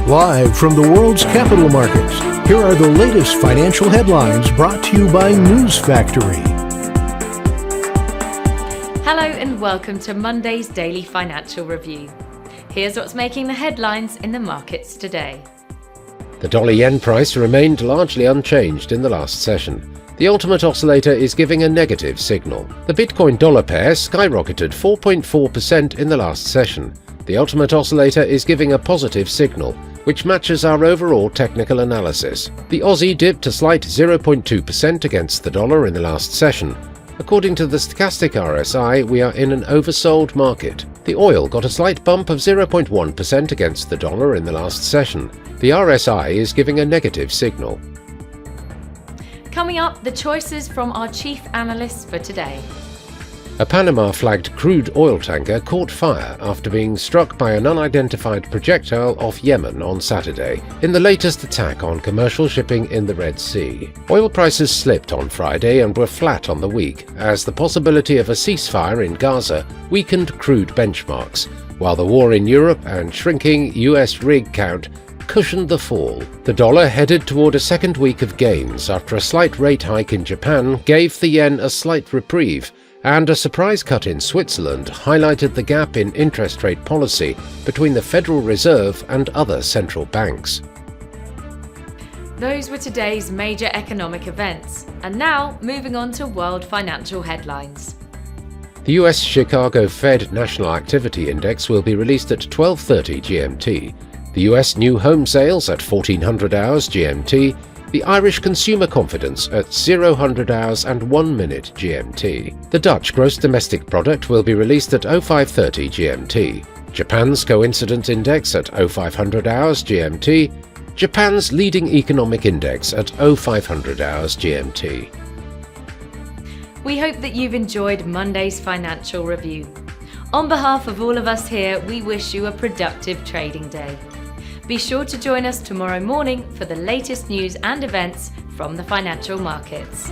Live from the world's capital markets, here are the latest financial headlines brought to you by News Factory. Hello and welcome to Monday's Daily Financial Review. Here's what's making the headlines in the markets today. The dollar-yen price remained largely unchanged in the last session. The ultimate oscillator is giving a negative signal. The Bitcoin-dollar pair skyrocketed 4.4% in the last session. The ultimate oscillator is giving a positive signal, which matches our overall technical analysis. The Aussie dipped a slight 0.2% against the dollar in the last session. According to the stochastic RSI, we are in an oversold market. The oil got a slight bump of 0.1% against the dollar in the last session. The RSI is giving a negative signal. Coming up, the choices from our chief analysts for today. A Panama-flagged crude oil tanker caught fire after being struck by an unidentified projectile off Yemen on Saturday, in the latest attack on commercial shipping in the Red Sea. Oil prices slipped on Friday and were flat on the week, as the possibility of a ceasefire in Gaza weakened crude benchmarks, while the war in Europe and shrinking US rig count cushioned the fall. The dollar headed toward a second week of gains after a slight rate hike in Japan gave the yen a slight reprieve, and a surprise cut in Switzerland highlighted the gap in interest rate policy between the Federal Reserve and other central banks. Those were today's major economic events. And now, moving on to world financial headlines. The US Chicago Fed National Activity Index will be released at 12:30 GMT. The US new home sales at 1400 hours GMT. The Irish consumer confidence at 0000 hours and 1 minute GMT. The Dutch gross domestic product will be released at 0530 GMT. Japan's coincidence index at 0500 hours GMT. Japan's leading economic index at 0500 hours GMT. We hope that you've enjoyed Monday's financial review. On behalf of all of us here, we wish you a productive trading day. Be sure to join us tomorrow morning for the latest news and events from the financial markets.